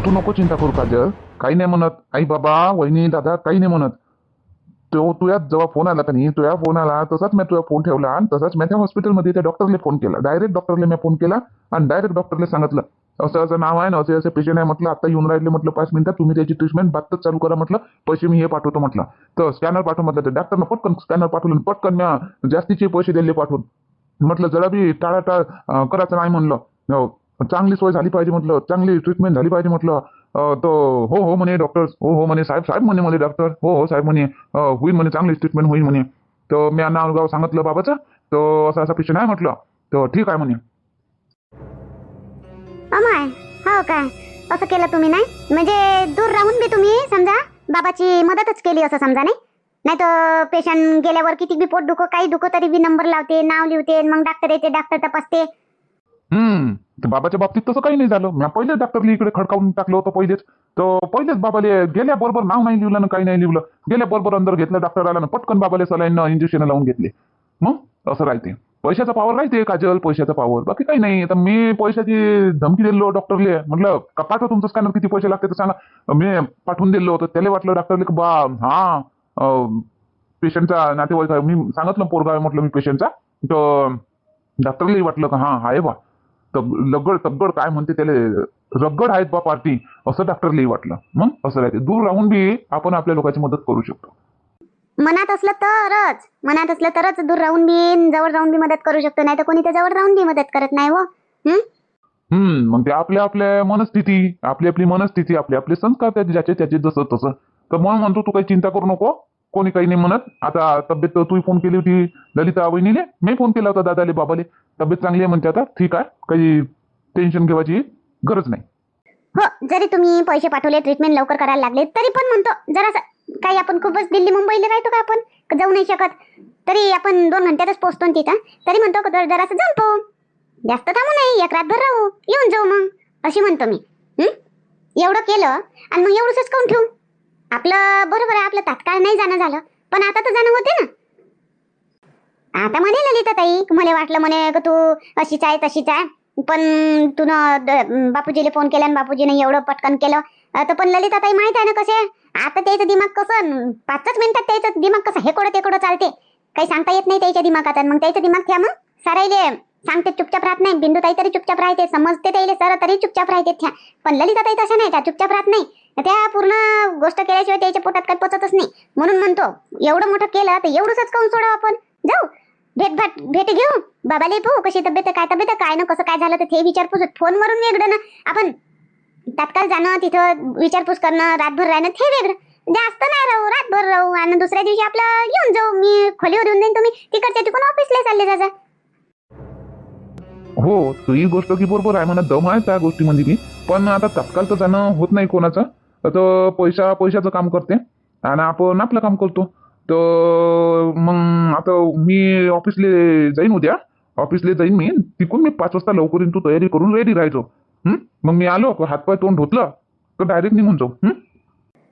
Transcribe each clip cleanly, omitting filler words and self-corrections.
तू नको चिंता करू काजल, काही नाही म्हणत. आई बाबा वहिनी दादा काही नाही म्हणत. तो तुझ्या जेव्हा फोन आला का नाही, तुझ्या फोन आला तसाच मी तुझा फोन ठेवला आणि तसाच मी त्या हॉस्पिटलमध्ये त्या डॉक्टरला फोन केला. डायरेक्ट डॉक्टरला मी फोन केला आणि डायरेक्ट डॉक्टरला सांगितलं असं असं नाव आहे ना, असे असे पेशंट आहे म्हटलं, आता येऊन राहिले म्हटलं 5 मिनिटात, तुम्ही त्याची ट्रीटमेंट बातच चालू करा म्हटलं, पैसे मी हे पाठवतो म्हटलं. तर स्कॅनर पाठव म्हटलं. तर डॉक्टरनं पटकन स्कॅनर पाठवलं, पटकन मी जास्तीचे पैसे दिले पाठवून. म्हटलं जरा बी टाळाटाळ करायचं नाही म्हणलं. चांगली सोय झाली पाहिजे म्हटलं, चांगली ट्रीटमेंट झाली पाहिजे म्हटलं. तो हो हो म्हणे डॉक्टर, हो हो म्हणे, साहेब साहेब म्हणे मला डॉक्टर, हो हो साहेब म्हणे, होईल म्हणे, चांगली ट्रीटमेंट होईल म्हणे. तर मी नाव गाव सांगितलं बाबाचं, तर असा असा पेशंट आहे म्हटलं. तर ठीक आहे म्हणे. अमाय, हो काय असं केलं तुम्ही? नाही म्हणजे दूर राहून बी तुम्ही समजा बाबाची मदतच केली असं समजा. नाही तर पेशंट गेल्यावर किती बी पोट दुखो काही दुखो तरी बी नंबर लावते, नाव लिवते, मग डॉक्टर येते, डॉक्टर तपासते. तर बाबाच्या बाबतीत तसं काही नाही झालं. मी पहिलेच डॉक्टरला इकडे खडकावून टाकलं होतं पहिलेच. तर पहिलेच बाबाले गेल्याबरोबर नाव नाही लिहिलं ना काही नाही लिहिलं, गेल्याबरोबर अंदर घेतलं, डॉक्टर आला ना पटकन बाबाले सलाईन इंजेक्शन लावून घेतले. मग असं राहते, पैशाचा पावर राहते काजल, पैशाचा पावर, बाकी काही नाही. तर मी पैशाची धमकी दिलो डॉक्टरले, म्हटलं का पाठवा तुमचं स्कॅनर, किती पैसे लागते तर सांगा. मी पाठवून दिलं होतं. त्याला वाटलं डॉक्टरले की बा हा पेशंटचा नातेवाईक आहे. मी सांगितलं पोरगा आहे म्हटलं मी पेशंटचा. तर डॉक्टरलाही वाटलं का हा आहे बा लगड तगड काय म्हणते त्याला, रगड आहेत बा पार्टी, असं डॉक्टरलाही वाटलं. मग असं राहते, दूर राहून बी आपण आपल्या लोकांची मदत करू शकतो. मनात असलं तरच दूर राहून बी जवळ राहून बी मदत करू शकतो, नाही तर कोणी त्या जवळ राहून बी मदत करत नाही. हो मग ते आपल्या आपल्या मनस्थिती, आपली आपली मनस्थिती, आपले आपले संस्कार, त्याचे ज्याचे त्याचे जसं तसं. तर म्हणून म्हणतो तू काही चिंता करू नको, कोणी काही नाही म्हणत. आता तब्येत तू फोन केली होती ललिता वहिनीने, मी फोन केला होता दादाले बाबाले, तब्येत चांगली आहे म्हणते आता, ठीक आहे, काही टेन्शन घेवायची गरज नाही. हो, जरी तुम्ही पैसे पाठवले, ट्रीटमेंट लवकर करायला लागले, तरी पण म्हणतो जरासं काही आपण खूपच दिल्ली मुंबईला राहतो का आपण जाऊ नाही शकत, तरी आपण 2 घंट्यातच पोहोचतो तिथं. तरी म्हणतो जरासं जाऊ पाहू, जास्त थांबू नाही, एक रातभर राहू, येऊन जाऊ मग, अशी म्हणतो मी. एवढं केलं आणि मग एवढंच काऊन ठेवू? आपलं बरोबर आहे, आपलं तात्काळ नाही जाणं झालं, पण आता तर जाणं होते ना. आता म्हणे ललिता ताई, मला वाटलं म्हणे तू अशीच आहे तशीच आहे, पण तू बापूजीला फोन केला आणि बापूजीने एवढं पटकन केलं. तर पण ललिता ताई माहित आहे ना कसे आता त्याचं दिमाग कसं 5च मिनिटात त्याचं दिमाग कसं हेकोडं तेकोडं चालते, काही सांगता येत नाही त्याच्या दिमागात. मग त्याचं दिमाग त्या मग सारायले सांगते, चुपचाप राहत नाही. बिंदू ताई तरी चुपचाप राहते, समजते त्याला सर तरी चुपचाप राहते त्या, पण ललिता ताई तशा नाही, त्या चुपचाप राहत नाही. त्या पूर्ण गोष्ट केल्याशिवाय त्याच्या पोटात काही पचतच नाही. म्हणून म्हणतो एवढं मोठं केलं तर एवढंच काऊन सोडावं, आपण जाऊ भेट घेऊ, बाबाले पाहू कशी तब्येत, काय तब्येत, काय ना कसं काय झालं तर ते विचारपूस फोनवरून वेगळं ना. आपण तात्काळ जाणं, तिथं विचारपूस करणं, रातभर राहणं ते वेगळं. जास्त नाही राहू, रातभर राहू आणि दुसऱ्या दिवशी आपलं येऊन जाऊ. मी खोलीवर येऊन जाईन, तुम्ही तिकडच्या तिकडून ऑफिसला चालले जा. हो, तुझी गोष्ट की बरोबर आहे म्हणा, दम आहे त्या गोष्टीमध्ये की, पण आता तात्काळ तर जाणं होत नाही कोणाचं. तर पैशाचं काम करते आणि आपण आपलं काम करतो. तर मग आता मी ऑफिसला जाईन, उद्या ऑफिसला जाईन मी, तिकून मी 5 वाजता लवकर येईन, तू तयारी करून रेडी राहायचो. मग मी आलो, हातपाय तोंड धुतलं तर डायरेक्ट निघून जाऊ.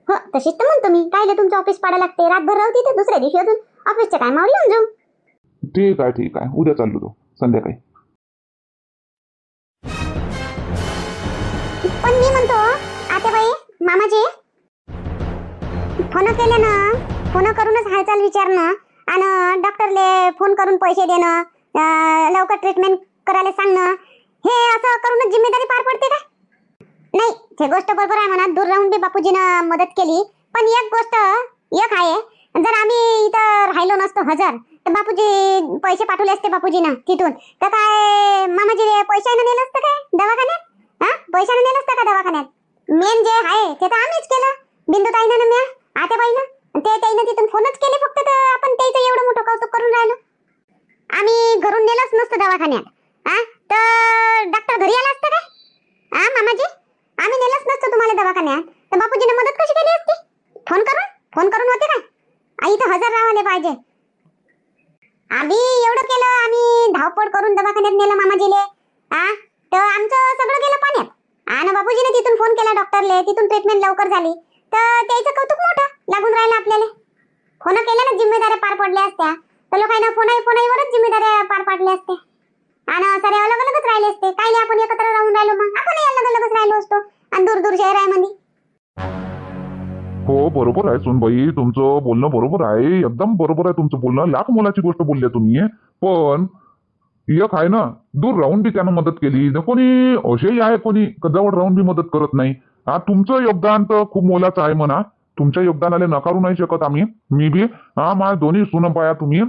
हो, तशीच तर म्हणतो मी, काय तुमचं ऑफिस पाडा लागते, रातभर राहू तिथे, दुसऱ्या दिवशी अजून ऑफिसच्या टायमावर येऊन जाऊ. ठीक आहे ठीक आहे, उद्या चाललो तो संध्याकाळी. पण मी म्हणतो आतेबाई, मामाजी फोन केले ना, फोन करूनच हालचाल विचारणं आणि डॉक्टरले फोन करून पैसे देणं, लवकर ट्रीटमेंट करायला सांगणं, हे असं करूनच जिम्मेदारी पार पडते का? नाही, ते गोष्ट बरोबर आहे म्हणा, दूर राहून बी बापूजीनं मदत केली. पण एक गोष्ट एक आहे, जर आम्ही इथं राहिलो नसतो हजर, तर बापूजी पैसे पाठवले असते बापूजीनं तिथून, तर काय मामाजी पैशानं नेलं असतं काय दवाखान्यात? पैशानं नेलं असतं का दवाखान्यात? मेन जे आहे ते तर आम्हीच केलं, बिंदुताईनं म्या आत्याबाईनं, ते त्याईनं तिथून फोनच केले फक्त, तर आपण त्याचं एवढं मोठं कौतुक करून राहिलो. आम्ही घरून नेलंच नसतं दवाखान्यात, तर डॉक्टर घरी आला असतं काय? मामाजी, आम्ही नेलंच नसतं तुम्हाला दवाखान्यात, तर बापूजीने मदत कशी केली असती? फोन करून होते काय? आई तर हजर राहायला पाहिजे. आम्ही एवढं केलं, आम्ही धावपळ करून दवाखान्यात नेलं मामाजीले, तर आमचं सगळं गेलं पाण्यात. आणि बापूजीने तिथून फोन केला डॉक्टरले, तिथून ट्रीटमेंट लवकर झाली, तर त्याचं कौतुक मोठं लागून राहिलं आपल्याला. फोन केल्यानं जिम्मेदाऱ्या पार पडल्या असत्या, तर लोकांना फोनाईवरच जिम्मेदाऱ्या पार पाडल्या असत्या आणि सारे अलग अलगच राहिले असते. काय आपण एकत्र राहून राहिलो, मग आपण अलग अलगच राहिलो असतो आणि दूर दूर शहर आहे मध्ये. हो बरोबर आहे सुनबाई, तुमचं बोलणं बरोबर आहे, एकदम बरोबर आहे तुमचं बोलणं. लाख मोलाची गोष्ट बोलली तुम्ही. पण एक आहे ना, दूर राहून बी त्यानं मदत केली. कोणी असेही आहे कोणी जवळ राहून बी मदत करत नाही. हा तुमचं योगदान तर खूप मोलाचं आहे म्हणा. तुमच्या योगदानाला नकारू नाही शकत आम्ही. मी बी माझ्या दोन्ही सुनं पाया तुम्ही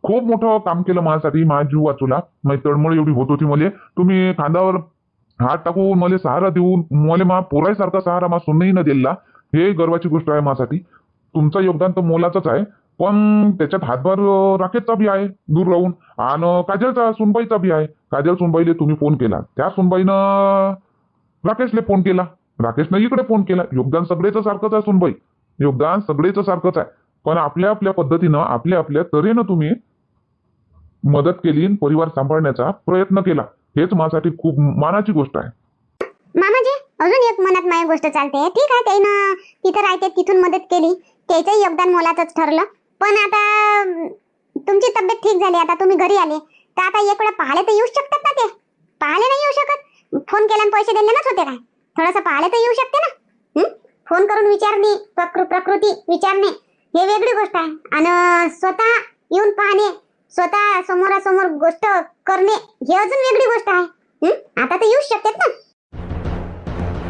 खूप मोठं काम केलं माझ्यासाठी. माझा जीव वाचवला. माझी तळमळ एवढी होत होती मला. तुम्ही खांद्यावर हात टाकून मला सहारा देऊन मला माझ्या पोरासारखा सहारा माझ्या सुनही न दिला. हे गर्वाची गोष्ट आहे माझ्यासाठी. तुमचं योगदान तर मोलाचंच आहे. पण त्याच्यात हातभार राकेशचा बी आहे दूर राहून, आणि काजलचा सुनबाईचा बी आहे. काजल सुनबाईले तुम्ही फोन केला, त्या सुनबाईनं राकेशले फोन केला, राकेशनं इकडे फोन केला. योगदान सगळेच सारखंच आहे सुनबाई, योगदान सगळेच सारखंच आहे. पण आपल्या आपल्या पद्धतीनं आपल्या आपल्या तऱ्हेनं तुम्ही मदत केली, परिवार सांभाळण्याचा प्रयत्न केला. हेच माझ्यासाठी खूप मानाची गोष्ट आहे. मामाजी अजून एक मनात माझी गोष्ट चालते. ठीक आहे, त्यानं तिथं राहते तिथून मदत केली, त्याचंही योगदान मोलाचंच ठरलं. पण आता तुमची तब्येत ठीक झाली, आता तुम्ही घरी आले, तर आता एक वेळा पाहायला तर येऊ शकतात ना. ते पाहायला नाही येऊ शकत? फोन केला आणि पैसे दिलेच होते काय? थोडंसं पाहायला तर येऊ शकते ना. फोन करून विचारणे, प्रकृती विचारणे हे वेगळी गोष्ट आहे, आणि स्वतः येऊन पाहणे, स्वतः समोरासमोर गोष्ट करणे हे अजून वेगळी गोष्ट आहे. आता तर येऊ शकतात ना.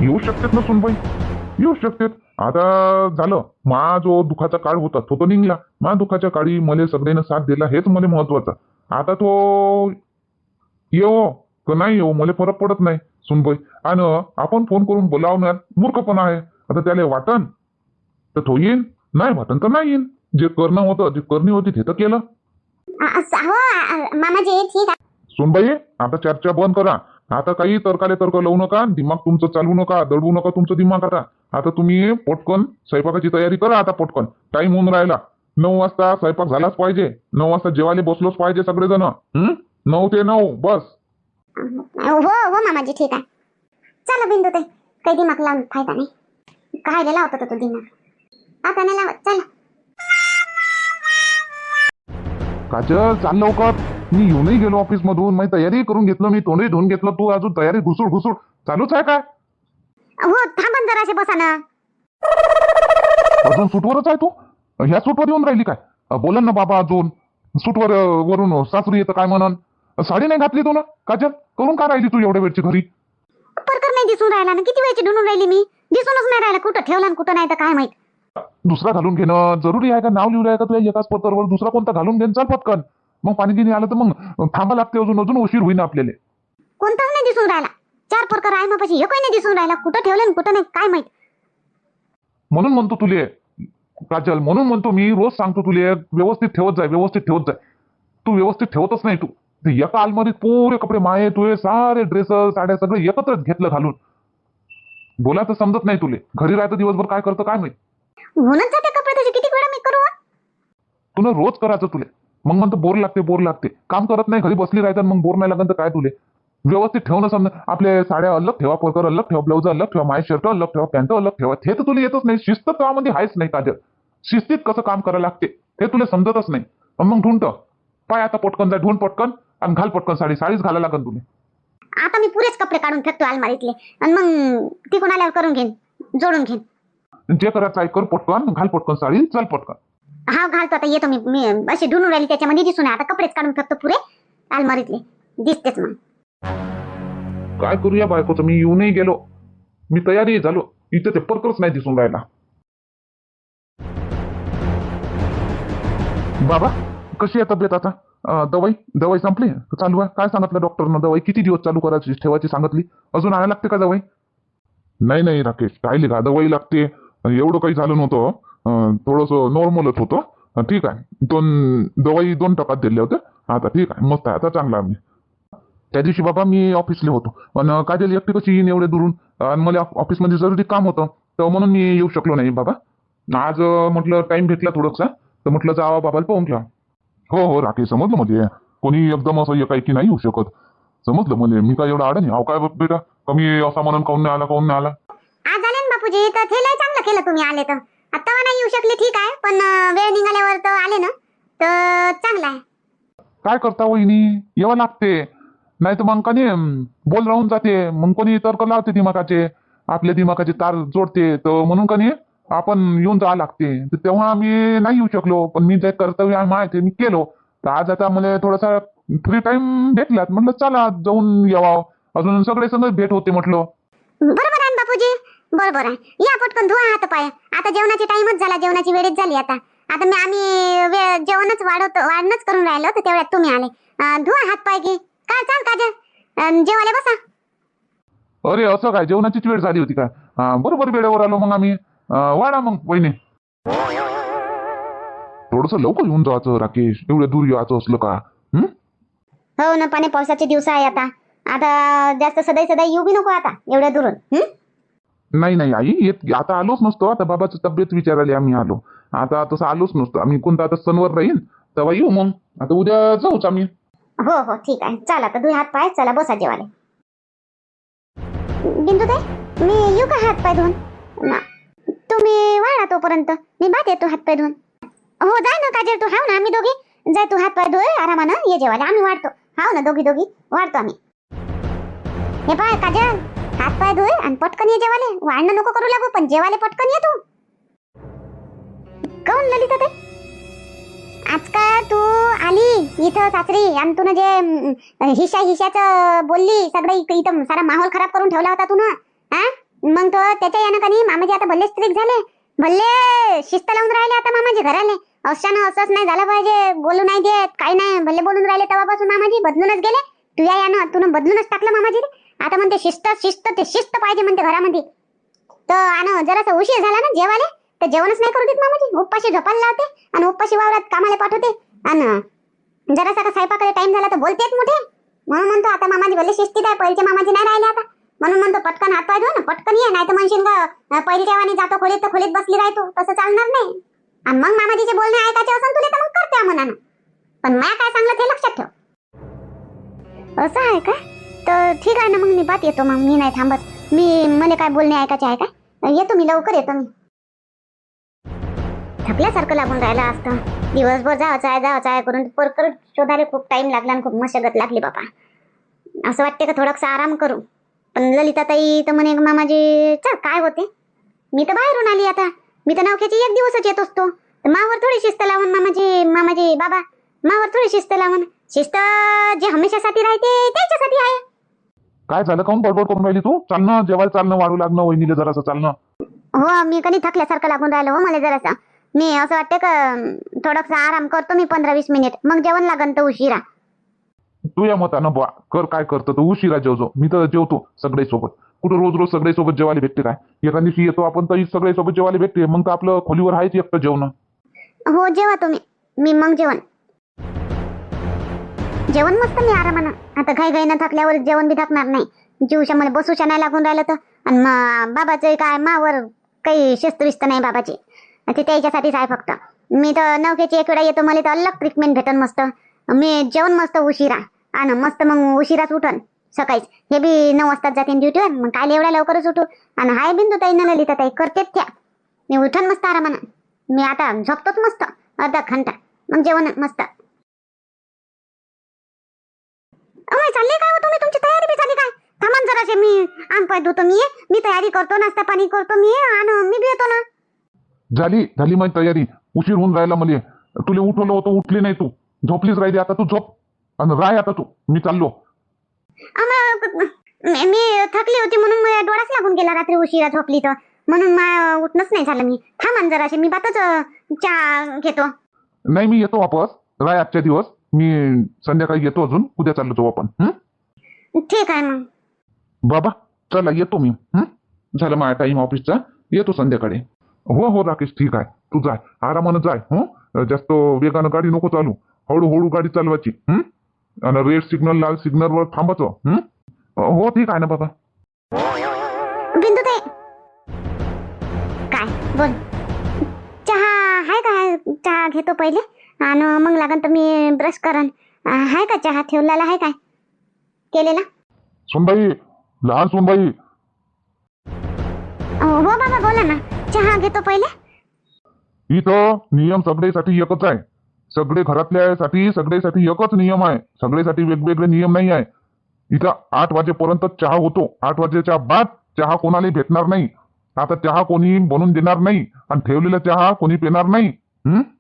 येऊ शकतात ना सुनबाई, येऊ शकतात. आता झालं, मा जो दुखाचा काळ होता तो तर निघला. मा दुखाच्या काळी मला सगळ्यांना साथ दिला, हेच मला महत्वाचं. आता तो येऊ का नाही येऊ मला फरक पडत नाही सुनबाई. आणि आपण फोन करून बोलावणार मूर्खपणा आहे. आता त्याला वाटन तर तो येईन, नाही वाटन तर नाही येईन. जे करणं होतं, जी करणी होती ते तर केलं. हो मामाजी ठीक आहे. सुनबाई आता चर्चा बंद करा. आता काही तर्क लावू नका, दिमाग तुमचं चालवू नका, दडवू नका तुमचं दिमाग. आता तुम्ही पटकन स्वयंपाकाची तयारी करा. आता पटकन टाइम होऊन राहिला. 9 वाजता स्वयंपाक झालाच पाहिजे. 9 वाजता जेवायला बसलोच पाहिजे सगळेजण. 9 ते 9 बस. हो हो मामाजी ठीक आहे. चला बिंदू ताई, काही दिमाग लावून फायदा नाही. काय लावत होता तो दिमाग, आता नाही लावत. चला काजल चाल लवकर. मी येऊनही गेलो ऑफिस मधून, मी तयारी करून घेतलं, मी तोंडही धुवून घेतलं. तू अजून तयारी घुसूड चालूच आहे काय? हो थांबन जराशे बसा ना. अजून सूटवरच आहे तू? ह्या सूटवर येऊन राहिली काय? बोलन ना बाबा, अजून सूटवर वरून सासरी येतं काय म्हणन? साडी नाही घातली तू ना काजल? करून का राहिली तू एवढ्या वेळची घरी? परकर नाही दिसून राहिला ना, किती वेळची ढूंढून राहिली मी, दिसूनच नाही राहिला. कुठं ठेवला आणि कुठं नाही तर काय माहित. दुसरा घालून घेणं जरुरी आहे का? नाव लिहिलं आहे का तुझ्या एकाच पत्रावर? दुसरा कोणता घालून घेणं चाल पटकन. मग पाणी गिनी आलं तर मग थांबा लागते, अजून उशीर होईन आपल्याला. कोणताच नाही दिसून राहिला. 4 परकर आहे मग एकही नाही दिसून राहिला. कुठं ठेवलं आणि कुठं नाही काय माहित. म्हणून म्हणतो तुले काजल, म्हणून म्हणतो मी, रोज सांगतो तुले व्यवस्थित ठेवत जाय, व्यवस्थित ठेवत जाय. तू व्यवस्थित ठेवतच नाही. तू एका अलमारीत पुरे कपडे माये तुझे, सारे ड्रेस साड्या सगळं एकत्रच घेतलं घालून. बोलायचं समजत नाही तुले. घरी राहतं दिवसभर काय करतं काय माहित. म्हणून जाते कपडे तुझे किती वेळा मी करू. तुला रोज करायचं तुले. मग म्हणतो बोर लागते. काम करत नाही, घरी बसली राहतात, मग बोर नाही लागत तर काय तुले? व्यवस्थित ठेवणं समजा. आपले साड्या अलग ठेवा, परकर अलग ठेवा, ब्लाउज अलग ठेवा, माय शर्ट अलग ठेवा, पॅन्ट अलग ठेवा. हे तर तुला येतच नाही. शिस्त त्यामध्ये आहेच नाही काजल. शिस्तीत कसं काम करायला लागते ते तुला समजतच नाही. मग ढूंढ पाय, आता पटकन जा, ढूंढ पटकन आणि घाल पटकन साडी. साडीच घालायला लागेल तुला. आता मी पुरेच कपडे काढून फेकतो अलमारीतले, आणि मग तिकडून आल्यावर करून घेईन, जोडून घेईन. जे करायचं आहे कर पटकन, घाल पटकन साडी, चल पटकन. हा घालतो आता, येतो मी अशी ढूंढून राहिली त्याच्यामध्ये दिसून. आता कपडेच काढून फेकतो पुरे अलमारीतले, दिसतेच मग. काय करूया बायकोचं? मी येऊनही गेलो, मी तयारी झालो, इथे ते परकरच नाही दिसून राहिला. बाबा कशी आहे तब्येत आता? दवाई संपली? चालू आहे? काय सांगितलं डॉक्टरनं? दवाई किती दिवस चालू करायची ठेवायची सांगितली? अजून आणायला लागते का दवाई? नाही राकेश, काय का दवाई लागते? एवढं काही झालं नव्हतं, थोडंसं नॉर्मलच होतं. ठीक आहे, दवाई 2 टक्क्यात दिल्या होत्या. आता ठीक आहे, मस्त आहे, आता चांगला आहे. त्या दिवशी बाबा मी ऑफिसला होतो, पण काजल एकटी कशी येईन एवढे दुरून? आणि मला ऑफिसमध्ये जरुरी काम होतं, तर म्हणून मी येऊ शकलो नाही बाबा. आज म्हटलं टाइम भेटला थोडासा, तर म्हटलं जावा बाबाला पाहून घ्या. हो राकेश, समजलं. म्हणजे कोणी एकदम असं एकाएकी नाही येऊ शकत, समजलं. म्हणजे मी काय एवढा आडा नाही अहो. काय बेटा कमी असा म्हणून काऊन नाही आला? आज आले ना बापूजी, तर ते लय चांगलं केलं तुम्ही आले. तर आता नाही येऊ शकले ठीक आहे, पण वेळ निघाल्यावर तर आले ना, तर चांगलं आहे. काय करता वहिनी, यावं लागते. नाही तर मग कोणी बोल राहून जाते, मग कोणी तर्क लावते दिमागाचे. आपल्या दिमागाची तार जोडते, तर म्हणून का नाही आपण येऊन जावं लागते. तर तेव्हा आम्ही नाही येऊ शकलो, पण मी जे कर्तव्य आहे माहिती मी केलो. तर आज आता मला थोडासा फ्री टाइम भेटलात, म्हटलं चला जाऊन यावं, अजून सगळे संग भेट होते म्हटलं. बरोबर आहे ना बापूजी, बरोबर आहे. या पटकन धुवा हात पाय, आता जेवणाची टाइमच झाला, जेवणाची वेळच झाली. आता आता आम्ही जेवणच वाढणंच करून राहिलो, तर तेवढ्यात तुम्ही आले. धुवा हात पाय की काय. चाल काजल, जेवायला बसा. अरे असं काय, जेवणाचीच वेळ झाली होती काय? बरोबर वेळेवर आलो मग आम्ही. वाढा मग वहिनी. थोडस लवकर येऊन जायचं राकेश, एवढ्या दूर यायचं असलं का? हो ना, पाणी पावसाचे दिवस आहे. आता आता जास्त सदाई येऊ बी नको आता एवढ्या दुरून. नाही नाही आई, येत आता आलोच नसतो. आता बाबाची तब्येत विचारायला आम्ही आलो. आता तसं आलोच नसतो आम्ही. कोणता आता सणवर राहील तेव्हा येऊ मग. आता उद्या जाऊच आम्ही. हो हो ठीक आहे, चला आता धुई हात पाय, चला बसा जेवायला. बिंदुताई, मी येऊ का हात पाय धुवून? तुम्ही वाढा तोपर्यंत, मी बात येतो हात पाय धुवून. हो जाय ना काजल, तू हाव ना, आम्ही दोघी जाय. तू हात पाय धुय आरामानं, ये जेवायला, आम्ही वाढतो. हाव ना, दोघी वाढतो आम्ही. हे पाय काजल, हात पाय धुय आणि पटकन ये जेवायला. वाढणं नको करू लागू, पण जेवायला पटकन ये तू. काऊन ललिता ताई, आज का तू आली इथं सासरी आणि तू जे हिशाचं बोलली, सगळं इथं सारा माहोल खराब करून ठेवला होता तू ना. मग तो त्याच्या यानं का नाही मामाजी आता भल्ले स्ट्रिक झाले, भल्ले शिस्त लावून राहिले आता मामाजी घराले. अशानं असंच नाही झालं पाहिजे, बोलू नाही देत, काही नाही, भल्ले बोलून राहिले. तेव्हापासून मामाजी बदलूनच गेले. तुझ्या यानं तुनं बदलूनच टाकलं मामाजी. आता म्हणते शिस्त शिस्त, ते शिस्त पाहिजे म्हणते घरामध्ये. तर आणि जरासा उशीर झाला ना जेवायला, तर जेवणच नाही करू देत मामाजी. उपाशी झोपायला लावते आणि उपाशी वावरात कामाला पाठवते. आणि जरासा का स्वयंपाकाला टाइम झाला तर बोलतेच मोठे. म्हणून म्हणतो आता मामाजी भले शिस्तीत आहे, पहिलेचे मामाजी नाही राहिले आता. म्हणून म्हणतो पटकन हात पाय धुव ना, पटकन ये, नाही तर म्हणशील का पहिलीच्या वाणी जातो खोलीत तर खोलीत बसली राहतो, तसं चालणार नाही. आणि मग मामाजीचे बोलणे ऐकायचे असेल तुला तर मग करते मनानं, पण मला काय सांगलं ते लक्षात ठेव. असं आहे का? तर ठीक आहे ना, मग मी बात येतो. मग मी नाही थांबत. मला काय बोलणे ऐकायचे आहे काय? येतो मी, लवकर येतो मी. थकल्यासारखं लागून राहिलं असतं. दिवसभर जायचं आहे करून परत शोधायला खूप टाइम लागला आणि खूप मशागत लागली बापा. असं वाटते का थोडंसं आराम करू, पण ललिता ताई तर म्हणे मामाजी चल काय होते. मी तर बाहेरून आली आता. मी तर नवख्याची एक दिवसच येत असतो. मावर थोडी शिस्त लावून मामाजी बाबा, मावर थोडी शिस्त लावून. शिस्त जे हमेशासाठी राहते त्याच्यासाठी आहे. काय झालं, काऊन बडबड करून राहिली तू? चालणं जेवायला, चालणं वाढू लागणं, वहिनीला जरासं चालणं. हो, मी कधी थकल्यासारखं लागून राहिलो हो मला जरासा. मी असं वाटतं का थोडासा आराम करतो मी 15-20 मिनिट, मग जेवण लागन तर उशिरा. तू या मतानं बा कर, काय करतो तू उशिरा जेवतो. मी तर जेवतो सगळे सोबत. कुठं रोज रोज सगळे सोबत जेवायला भेटते काय? एका दिवशी येतो आपण तर सगळे सोबत जेवायला भेटते, मग तर आपलं खोलीवर आहेच एकटं जेवण. हो जेवा तुम्ही, मी मग जेवण मस्त मी आरामानं. आता घाईघाईनं थकल्यावर जेवण बी थकणार नाही. जीवशा मला बसूशा नाही लागून राहिलं तर. आणि बाबाचं काय मावर काही शिस्तविस्त नाही बाबाची, ते त्याच्यासाठीच आहे फक्त. मी तर नवख्याची एक वेळा येतो, मला तर अलग ट्रीटमेंट भेटन मस्त. मी जेवण मस्त उशिरा आणि मस्त मग उशिराच उठन सकाळीच. हे बी 9 वाजताच जाते ड्युटीवर, मग काय एवढ्या लवकरच उठू. आणि हाय बिंदुताई न ललिता ताई करतेच त्या. मी उठन मस्त आरामानं. मी आता झोपतोच मस्त अर्धा घंटा, मग जेवण मस्त. चालले काय हो तुम्ही? तुमची तयारी बी झाली काय? थांबा जराशे, मी अंग पाय धुतो. मी तयारी करतो, नाश्ता पाणी करतो मी, आणि मी बी येतो ना. झाली माझी तयारी. उशीर होऊन राहिला मला. तुला उठवलं होतं, उठली नाही तू, झोपलीच राहिली. आता तू झोप आणि राय आता तू. मी चाललो. मी थकली होती म्हणून मला डोळाच लागून गेला रात्री उशिरा झोपली तर, म्हणून उठणंच नाही झालं. मी थांबा जराशे, मी बातच चहा घेतो. नाही मी येतो वापस. राय आजच्या दिवस. मी संध्याकाळी येतो, अजून उद्या चाललो जाऊ आपण. ठीक आहे मग बाबा चला येतो मी. झालं माझा टाइम ऑफिसचा, येतो संध्याकाळी. हो हो राकेश ठीक आहे, तू जाय आरामानं जाय. जास्त वेगानं गाडी नको चालू, हळूहळू गाडी चालवायची. आणि रेड सिग्नल, लाल सिग्नलवर थांबायचं. हो ठीक आहे ना बाबा. बिंदुताई काय बोल. चहा आहे का? चहा घेतो पहिले आणि मग लागन तर मी ब्रश करन. आहे का चहा ठेवलेला? आहे काय केलेला? सोनबाई, लहान सोनबाई. हो बाबा बोला ना, चहा घेतो पहिले. इथं नियम सगळ्यासाठी एकच आहे. सगळे घरातल्यासाठी सगळ्यासाठी एकच नियम आहे. सगळ्यासाठी वेगवेगळे नियम नाही आहे. इथं 8 वाजेपर्यंत चहा होतो. 8 वाजेच्या बाद चहा कोणाला भेटणार नाही. आता चहा कोणी बनवून देणार नाही आणि ठेवलेला चहा कोणी पिणार नाही.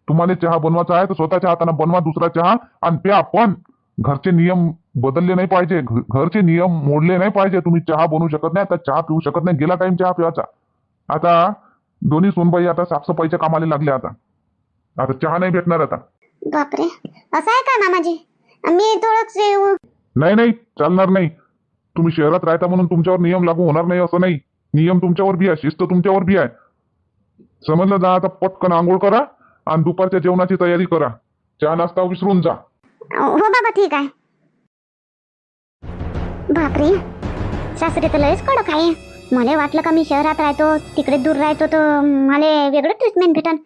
तुम्हाला चहा बनवायचा आहे तर स्वतःच्या हाताने बनवा दुसरा चहा आणि प्या. पण घरचे नियम बदलले नाही पाहिजे, घरचे नियम मोडले नाही पाहिजे. तुम्ही चहा बनवू शकत नाही, आता चहा पिऊ शकत नाही. गेला टाइम चहा पिवायचा. आता दोन्ही सोनबाई आता साफसफाईच्या कामाला लागल्या. आता चहा नाही भेटणार आता. बापरे, असं आहे का मामाजी? मी थोडं नाही नाही, चालणार नाही. तुम्ही शहरात राहता म्हणून तुमच्यावर नियम लागू होणार नाही असं नाही. नियम तुमच्यावर बी आहे, शिस्त तुमच्यावर बी आहे. समजलं जा. आता पटकन आंघोळ करा आणि दुपारच्या जेवणाची तयारी करा. चहा नाश्ता विसरून जा. हो बाबा, ठीक आहे. बापरे, सासरे तर लयच कडक आहे. मला वाटलं का मी शहरात राहतो, तिकडे दूर राहतो तर मला वेगळं ट्रीटमेंट भेटन.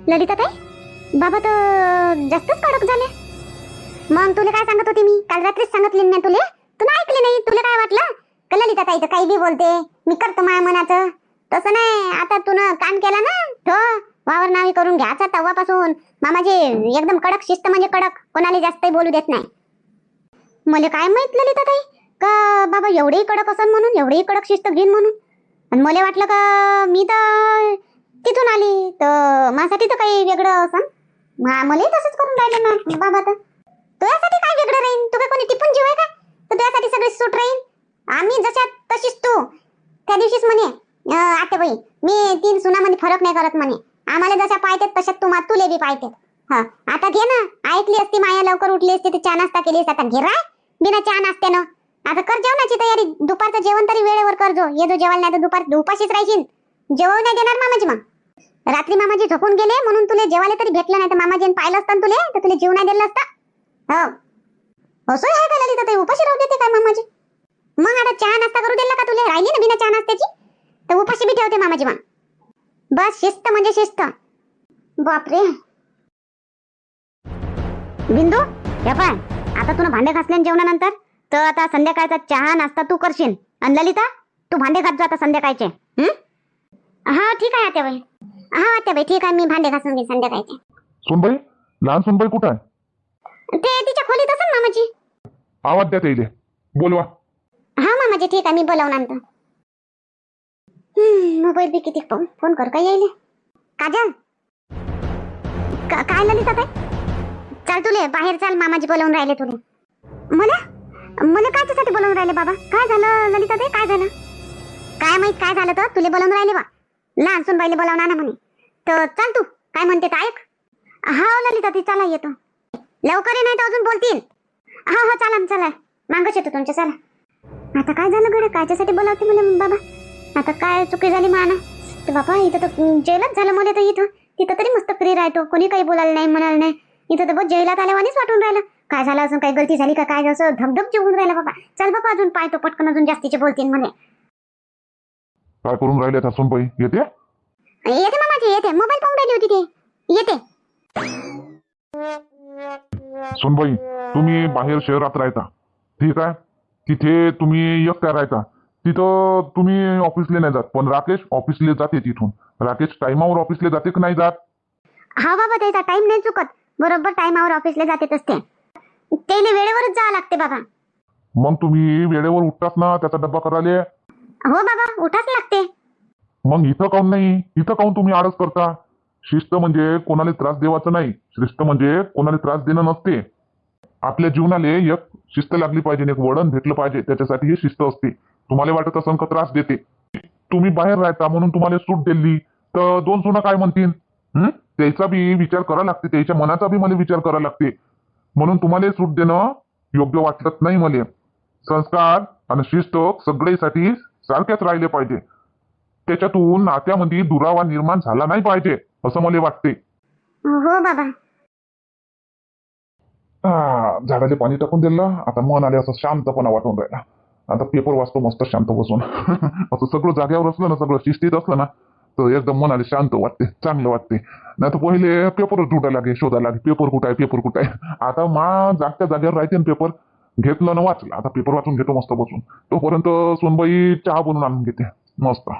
ललिता ताई, बाबा तर जास्तच कडक झाले. मग तुला काय सांगत होती मी? काल रात्रीच सांगितली ना तुला. तू नाही ऐकले नाही. तुला काय वाटलं का ललिता ताई तर काही बी बोलते, मी करतो माझ्या मनाचं? तसं नाही. आता तू कान केला ना तो वावर नावी करून घ्यायचा तेव्हापासून मामाजी एकदम कडक शिस्त, म्हणजे कडक, कोणाला जास्त बोलू देत नाही. मला काय माहित ललिता ताई का बाबा एवढेही कडक असन म्हणून, एवढेही कडक शिस्त घेईन म्हणून. आणि मला वाटलं का मी तर तिथून आली तर माझ्यासाठी तर काही वेगळं असन. मलाही तसंच करून राहिले ना बाबा. तर तुझ्यासाठी काय वेगळं राहीन? तू काय कोणी टिपून जीव आहे का? तर तुझ्यासाठी सगळी सूट राहीन. आम्ही जशा तशीच तू. त्या दिवशीच म्हणे आतेबाई, मी 3 सुनामध्ये फरक नाही करत म्हणे. आम्हाला जशा पाहतात तशाच तुले बी पाहतात. हा, आता घे ना. ऐकली असती माया, लवकर उठली असती तर चहा नाश्ता केली असता. आता घे राय बिना चहा नाश्त्यानं. आता कर जेवणाची तयारी. दुपारचं जेवण तरी वेळेवर कर. जो ये जो जेवायला, नाही तर दुपार उपाशीच राहायची. जेवण नाही देणार मामाजी. मग रात्री मामाजी झोपून गेले म्हणून तुला जेवायला तरी भेटलं नाही. तर मामाजीने पाहिलं असतं तुले तर तुला जीव नाही दिला असता. हो, असं आहे का ललिता ताई? उपाशी राहू देते काय मामाजी? मग आता चहा नाश्ता करू दिला का तुला? राहिली ना बिना चहा नाश्त्याची तर उपाशी बी ठेवते मामाजी. मग बस शिस्त म्हणजे शिस्त. बापरे. बिंदू, हे पाय, आता तुला भांडे घासले जेवणानंतर तर आता संध्याकाळचा चहा नाश्ता तू करशील. आणि ललिता, तू भांडे घास जा आता संध्याकाळचे. हा ठीक आहे आत्याबाई. हा आत्याबाई ठीक आहे, मी भांडे घासून घेईन संध्याकाळचे. सोनबाई, लहान सोनबाई कुठं आहे? ते तिच्या खोलीत असेल मामाजी. आवाज द्या त्याला, बोलवा. हा मामाजी ठीक आहे, मी बोलावून आणतो. मोबाईल बी किती फोन कर काय येईल. काजल, काय ललिता ताई? चाल तुले बाहेर चाल, मामाजी बोलावून राहिले तुले. मला मला कायच्यासाठी बोलावून राहिले बाबा? काय झालं ललिता ताई, काय झालं? काय माहित काय झालं तर तुले बोलावून राहिले बा. लहान सुनबाईले बोलावून आणा म्हणे. तर चाल तू काय म्हणते तर ऐक. हा ललिता ताई चला येतो. लवकर ये नाही तर अजून बोलतील. हा हा चला चला, मागच येतो तुमच्या. चला. आता काय झालं गड्या? कायच्यासाठी बोलावते मला बाबा? आता काय चुकी झाली माना तर बाबा? इथं तर जेलच झालं मला. तर इथं तिथं तरी मस्त फ्री राहतो, कोणी काही बोलायला नाही म्हणाल नाही. इथं तर बस जेलात आल्यावानीच वाटून राहिलं. काय झालं? अजून काही गलती झाली का काय? असं धगधग जेवून राहिला बाबा. चल बाबा अजून पाहतो पटकन, अजून जास्तीचे बोलतील म्हणे. काय करून राहिले आता सोनबाई? येते येते मामाजी येते. मोबाईल पाहून राहिली होती ते. येते. सोनबाई, तुम्ही बाहेर शहरात राहता, ठीक आहे. तिथे तुम्ही एकट्या राहता. तिथं तुम्ही ऑफिसला नाही जात, पण राकेश ऑफिसला जाते. तिथून राकेश टाइमावर ऑफिसला जाते की नाही जात? हा बाबा, त्याचा टाइम नाही चुकत. बरोबर टाइमावर ऑफिसला जातेच असते. त्याला वेळेवरच जावं लागते बाबा. मग तुम्ही वेळेवर उठतात ना त्याचा डब्बा करायला? हो बाबा, उठाच लागते. मग इथं काऊन नाही? इथं काऊन तुम्ही आळस करता? शिस्त म्हणजे कोणाला त्रास देवाचं नाही. शिस्त म्हणजे कोणाला त्रास देणं नसते. आपल्या जीवनाला एक शिस्त लागली पाहिजे, एक वळण भेटलं पाहिजे. त्याच्यासाठी ही शिस्त असते. तुम्हाला वाटत असं का त्रास देते? तुम्ही बाहेर राहता म्हणून तुम्हाला सूट दिली तर 2 सुना काय म्हणतील? त्याचा बी विचार करावा लागते, त्याच्या मनाचा बी मला विचार करावा लागते. म्हणून तुम्हाला सूट देणं योग्य वाटत नाही मला. संस्कार आणि शिस्त सगळ्यासाठी सारख्याच राहिले पाहिजे. त्याच्यातून नात्यामध्ये दुरावा निर्माण झाला नाही पाहिजे असं मला वाटते. हो बाबा. झाडाले पाणी टाकून दिलं. आता मन आले असं शांतपणा वाटून राहिला. आता पेपर वाचतो मस्त शांत बसून. असं सगळं जागेवर असलं ना, सगळं शिस्तीत असलं ना तर एकदम मनाला शांत वाटते, चांगलं वाटते. नाही तर पहिले पेपरच ढुंढायला लागे, शोधायला लागे, पेपर कुठं आहे, पेपर कुठं आहे. आता जागत्या जागेवर राहते ना पेपर. घेतलं ना वाचलं. आता पेपर वाचून घेतो मस्त बसून. तोपर्यंत सोनबाई चहा बनवून आणून घेते मस्त.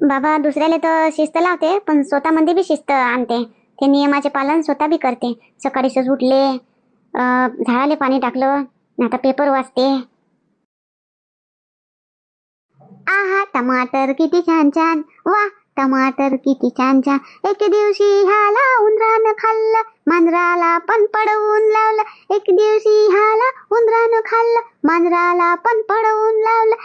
बाबा दुसऱ्याला तर शिस्त लावते, पण स्वतःमध्ये बी शिस्त आणते. ते नियमाचे पालन स्वतः बी करते. सकाळीच उठले, झाडाले पाणी टाकलं, आता पेपर वाचते. आहा टमाटर किती छान छान, वा टमाटर किती छान छान. एक दिवशी ह्याला उंदरानं खाल्लं, मांजराला पण पडवून लावलं. एक दिवशी ह्याला उंदरानं खाल्लं, मांजराला पण पडवून लावलं.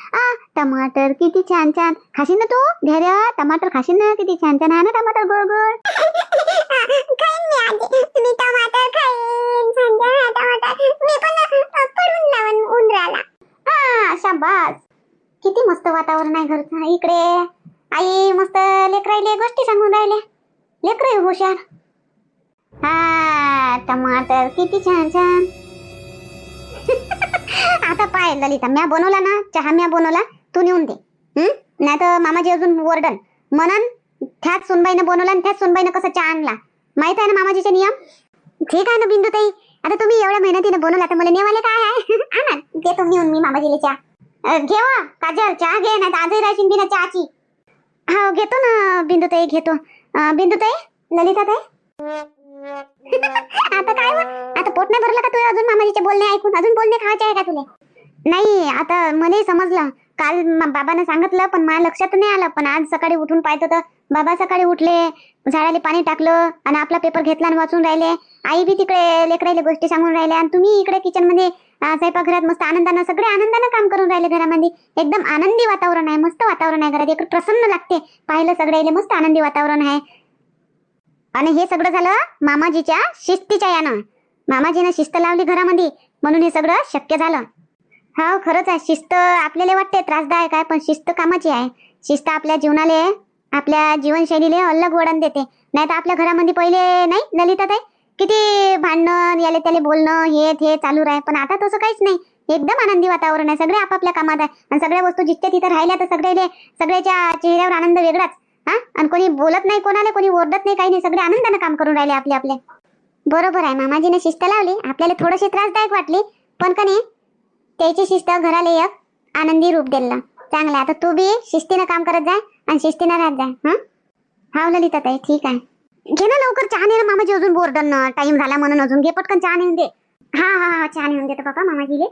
टमाटर किती छान छान. खाशील ना तू धैर्य? टमाटर खाशील ना? किती छान छान आहे ना टमाटर, गोड गोड. खाईन मी आजी, मी टमाटर खाईन. छान छान आहे टमाटर. मी पण पडवून लावून उंदराला. शाबास. किती मस्त वातावरण आहे घरचं. इकडे आई मस्त लेकराईले गोष्टी सांगून राहिले. लेकरही हुशार. टमाटर किती छान छान. आता पाय ललिता, म्या बनवला ना चहा, म्या बनवला, तू नेऊन दे. नाही तर मामाजी अजून ओरडन म्हणन त्याच सुनबाईनं बनवला आणि त्याच सुनबाईनं कसा चहा आणला. माहित आहे ना मामाजीचे नियम. ठीक आहे ना बिंदुताई, आता तुम्ही एवढ्या मेहनतीने बनवला तर मला नेवाले काय आहे. आणा घेतो नेऊन मी मामाजीले चहा. घेवा काजल, चहा घे, नाही तर आजही राहशील बिना चहाची. हो घेतो ना बिंदुताई, घेतो. बिंदुताई, ललिताताई. आता काय आता पोट नाही भरलं का तुला अजून मामाजीचे बोलणे ऐकून? अजून बोलणे खायचे आहे का तुला? नाही, आता मलाही समजलं. काल बाबांना सांगितलं पण माझ्या लक्षात नाही आलं. पण आज सकाळी उठून पाहतो तर बाबा सकाळी उठले, झाडाला पाणी टाकलं आणि आपला पेपर घेतला आणि वाचून राहिले. आई बी तिकडे लेकराईले गोष्टी सांगून राहिल्या आणि तुम्ही इकडे किचन मध्ये स्वयंपाकघरात मस्त आनंदानं, सगळे आनंदानं काम करून राहिले. घरामध्ये एकदम आनंदी वातावरण आहे, मस्त वातावरण आहे घरात. एक प्रसन्न लागते पाहिलं सगळ्याले, मस्त आनंदी वातावरण आहे. आणि हे सगळं झालं मामाजीच्या शिस्तीच्या यानं. मामाजीनं शिस्त लावली घरामध्ये म्हणून हे सगळं शक्य झालं. हो खरंच आहे, शिस्त आपल्याला वाटते त्रासदायक आहे पण शिस्त कामाची आहे. शिस्त आपल्या जीवनाले, आपल्या जीवनशैलीले अलग वळण देते. नाही तर आपल्या घरामध्ये पहिले नाही ललिताताई किती भांडण, याले त्याले बोलणं, हे चालू राहे. पण आता तसं काहीच नाही, एकदम आनंदी वातावरण आहे. सगळे आपापल्या कामात आहे आणि सगळ्या वस्तू जितक्या तिथं राहिल्या तर सगळ्याच्या चेहऱ्यावर आनंद वेगळाच. आणि कोणी बोलत नाही कोणाला, कोणी ओरडत नाही, काही नाही. सगळे आनंदानं काम करून राहिले आपले आपले. बरोबर आहे, मामाजीने शिस्त लावली. आपल्याला थोडीशी त्रासदायक वाटली पण का नाही त्याची शिस्त घराला एक आनंदी रूप दिलं. चांगलं. आता तू बी शिस्तीनं काम करत जाय आणि शिस्तीनं राहत जाय. हा ललिताताई, ठीक आहे. घे ना लवकर चहा. ने मामाजी अजून बोरडन, टाइम झाला म्हणून. अजून घे पटकन चहा नेऊन दे. हा चहा नेऊन देतो बाबा मामाजीले.